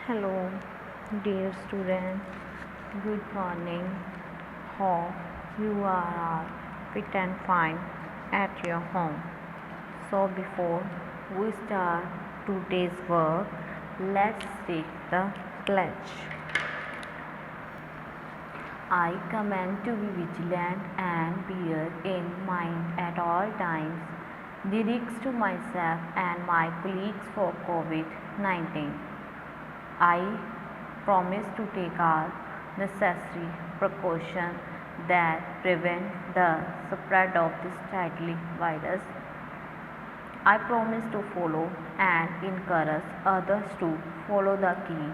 Hello, dear students. Good morning. Hope you are all fit and fine at your home. So, before we start today's work, let's take the pledge. I command to be vigilant and bear in mind at all times the risks to myself and my colleagues for COVID-19. I promise to take all necessary precautions that prevent the spread of this deadly virus. I promise to follow and encourage others to follow the key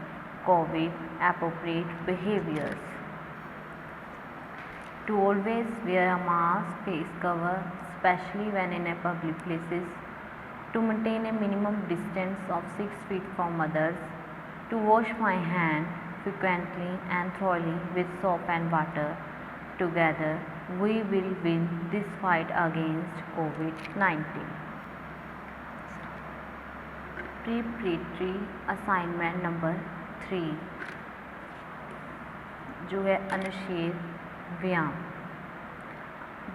COVID appropriate behaviors. To always wear a mask, face cover, especially when in a public places. To maintain a minimum distance of 6 feet from others. To wash my hands frequently and thoroughly with soap and water. Together, we will win this fight against COVID-19. Preparatory assignment number 3 जो है अनुच्छेद व्यायाम।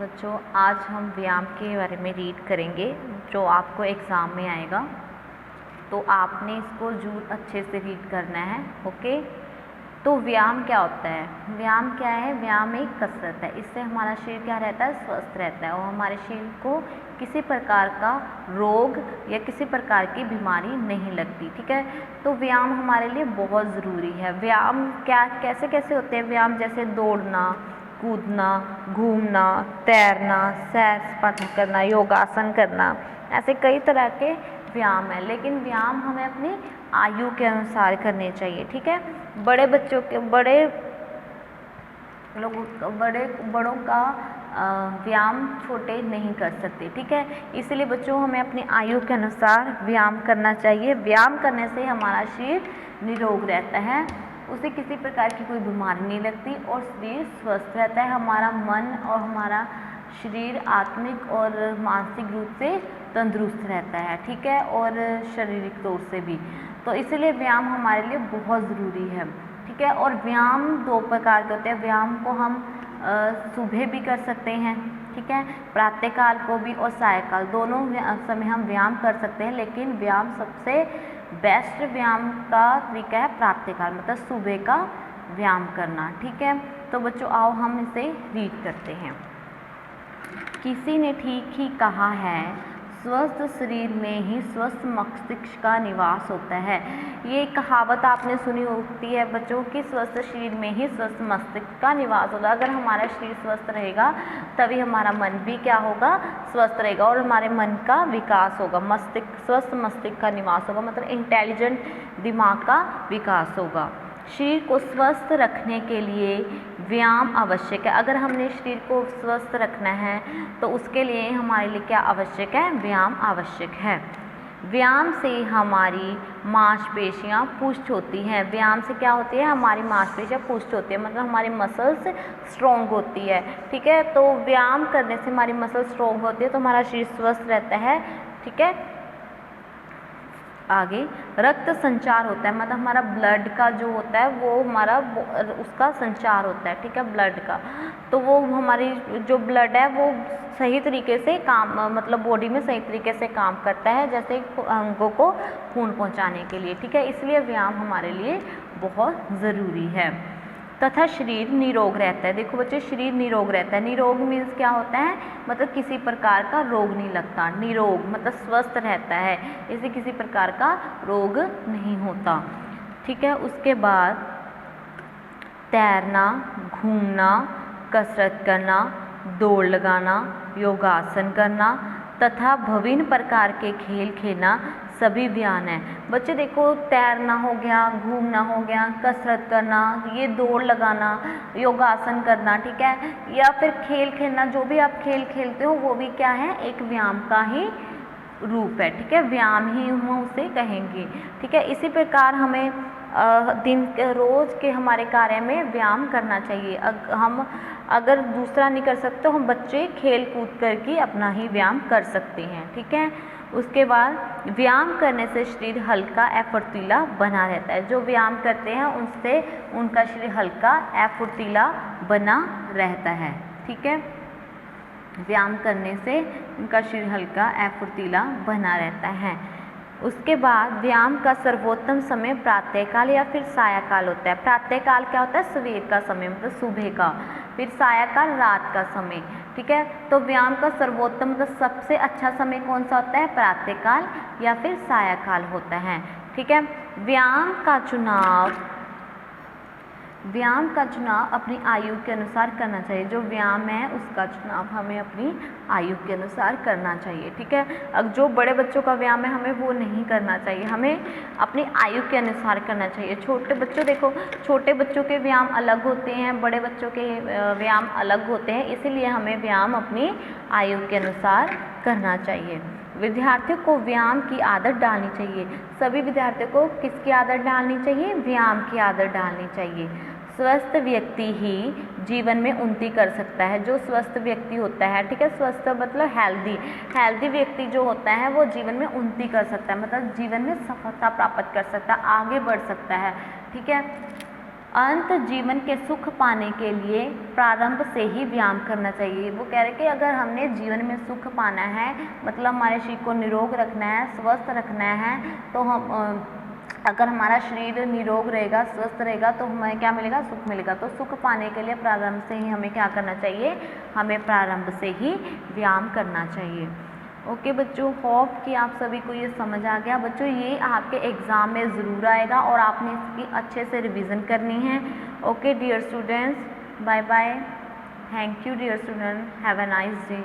बच्चों, आज हम व्यायाम के बारे में रीड करेंगे जो आपको एग्ज़ाम में आएगा, तो आपने इसको जरूर अच्छे से रीड करना है। ओके, तो व्यायाम क्या होता है? व्यायाम क्या है? व्यायाम एक कसरत है। इससे हमारा शरीर क्या रहता है? स्वस्थ रहता है और हमारे शरीर को किसी प्रकार का रोग या किसी प्रकार की बीमारी नहीं लगती। ठीक है, तो व्यायाम हमारे लिए बहुत ज़रूरी है। व्यायाम क्या कैसे कैसे होते हैं व्यायाम? जैसे दौड़ना, कूदना, घूमना, तैरना, सैर सपाटा करना, योगासन करना, ऐसे कई तरह के व्यायाम है। लेकिन व्यायाम हमें अपनी आयु के अनुसार करने चाहिए। ठीक है, बड़े बच्चों के बड़ों का व्यायाम छोटे नहीं कर सकते। ठीक है, इसलिए बच्चों हमें अपनी आयु के अनुसार व्यायाम करना चाहिए। व्यायाम करने से हमारा शरीर निरोग रहता है, उसे किसी प्रकार की कोई बीमारी नहीं लगती और शरीर स्वस्थ रहता है। हमारा मन और हमारा शरीर आत्मिक और मानसिक रूप से तंदुरुस्त रहता है। ठीक है, और शारीरिक तौर से भी। तो इसलिए व्यायाम हमारे लिए बहुत ज़रूरी है। ठीक है, और व्यायाम 2 प्रकार के होते हैं। व्यायाम को हम सुबह भी कर सकते हैं, ठीक है, प्रातःकाल को भी और सायंकाल, दोनों समय हम व्यायाम कर सकते हैं। लेकिन व्यायाम सबसे बेस्ट व्यायाम का तरीका है प्रातःकाल, मतलब सुबह का व्यायाम करना। ठीक है, तो बच्चों आओ हम इसे रीड करते हैं। किसी ने ठीक ही कहा है, स्वस्थ शरीर में ही स्वस्थ मस्तिष्क का निवास होता है। ये कहावत आपने सुनी होती है बच्चों की, स्वस्थ शरीर में ही स्वस्थ मस्तिष्क का निवास होगा। अगर हमारा शरीर स्वस्थ रहेगा तभी हमारा मन भी क्या होगा? स्वस्थ रहेगा और हमारे मन का विकास होगा। स्वस्थ मस्तिष्क का निवास होगा, मतलब इंटेलिजेंट दिमाग का विकास होगा। शरीर को स्वस्थ रखने के लिए व्यायाम आवश्यक है। अगर हमने शरीर को स्वस्थ रखना है तो उसके लिए हमारे लिए क्या आवश्यक है? व्यायाम आवश्यक है। व्यायाम से हमारी मांसपेशियां पुष्ट होती हैं। व्यायाम से क्या होती है? हमारी मांसपेशियां पुष्ट होती है, मतलब हमारी मसल्स स्ट्रॉन्ग होती है। ठीक है, तो व्यायाम करने से हमारी मसल स्ट्रॉन्ग होती है तो हमारा शरीर स्वस्थ रहता है। ठीक है, आगे रक्त संचार होता है, मतलब हमारा ब्लड का जो होता है वो हमारा उसका संचार होता है। ठीक है, ब्लड का, तो वो हमारी जो ब्लड है वो सही तरीके से काम, मतलब बॉडी में सही तरीके से काम करता है, जैसे अंगों को खून पहुंचाने के लिए। ठीक है, इसलिए व्यायाम हमारे लिए बहुत ज़रूरी है। तथा शरीर निरोग रहता है। देखो बच्चे, शरीर निरोग रहता है। निरोग मीन्स क्या होता है? मतलब किसी प्रकार का रोग नहीं लगता। निरोग मतलब स्वस्थ रहता है, इसे किसी प्रकार का रोग नहीं होता। ठीक है, उसके बाद तैरना, घूमना, कसरत करना, दौड़ लगाना, योगासन करना तथा विभिन्न प्रकार के खेल खेलना सभी व्यायाम है। बच्चे देखो, तैरना हो गया, घूमना हो गया, कसरत करना, ये दौड़ लगाना, योगासन करना, ठीक है, या फिर खेल खेलना, जो भी आप खेल खेलते हो वो भी क्या है? एक व्यायाम का ही रूप है। ठीक है, व्यायाम ही हम उसे कहेंगे। ठीक है, इसी प्रकार हमें रोज के हमारे कार्य में व्यायाम करना चाहिए। हम अगर दूसरा नहीं कर सकते तो हम बच्चे खेल कूद करके अपना ही व्यायाम कर सकते हैं। ठीक है, उसके बाद व्यायाम करने से शरीर हल्का एवं फुर्तीला बना रहता है। जो व्यायाम करते हैं उनसे उनका शरीर हल्का एवं फुर्तीला बना रहता है। ठीक है, व्यायाम करने से उनका शरीर हल्का एवं फुर्तीला बना रहता है। उसके बाद व्यायाम का सर्वोत्तम समय प्रातःकाल या फिर सायंकाल होता है। प्रातःकाल क्या होता है? सवेर का समय, मतलब सुबह का। फिर सायंकाल रात का समय। ठीक है, तो व्यायाम का सर्वोत्तम मतलब सबसे अच्छा समय कौन सा होता है? प्रातःकाल या फिर सायंकाल होता है। ठीक है, व्यायाम का चुनाव अपनी आयु के अनुसार करना चाहिए। जो व्यायाम है उसका चुनाव हमें अपनी आयु के अनुसार करना चाहिए। ठीक है, अब जो बड़े बच्चों का व्यायाम है हमें वो नहीं करना चाहिए, हमें अपनी आयु के अनुसार करना चाहिए। छोटे बच्चों, देखो छोटे बच्चों के व्यायाम अलग होते हैं, बड़े बच्चों के व्यायाम अलग होते हैं, इसीलिए हमें व्यायाम अपनी आयु के अनुसार करना चाहिए। विद्यार्थियों को व्यायाम की आदत डालनी चाहिए। सभी विद्यार्थियों को किसकी आदत डालनी चाहिए? व्यायाम की आदत डालनी चाहिए। स्वस्थ व्यक्ति ही जीवन में उन्नति कर सकता है। जो स्वस्थ व्यक्ति होता है, ठीक है, स्वस्थ मतलब हेल्दी व्यक्ति जो होता है वो जीवन में उन्नति कर सकता है, मतलब जीवन में सफलता प्राप्त कर सकता है, आगे बढ़ सकता है। ठीक है, अंत जीवन के सुख पाने के लिए प्रारंभ से ही व्यायाम करना चाहिए। वो कह रहे कि अगर हमने जीवन में सुख पाना है, मतलब हमारे शरीर को निरोग रखना है, स्वस्थ रखना है, तो हम अगर हमारा शरीर निरोग रहेगा, स्वस्थ रहेगा, तो हमें क्या मिलेगा? सुख मिलेगा। तो सुख पाने के लिए प्रारंभ से ही हमें क्या करना चाहिए? हमें प्रारंभ से ही व्यायाम करना चाहिए। ओके बच्चों, होप कि आप सभी को ये समझ आ गया। बच्चों ये आपके एग्ज़ाम में ज़रूर आएगा और आपने इसकी अच्छे से रिवीजन करनी है। Okay dear students, bye bye, thank you dear student, have a nice day.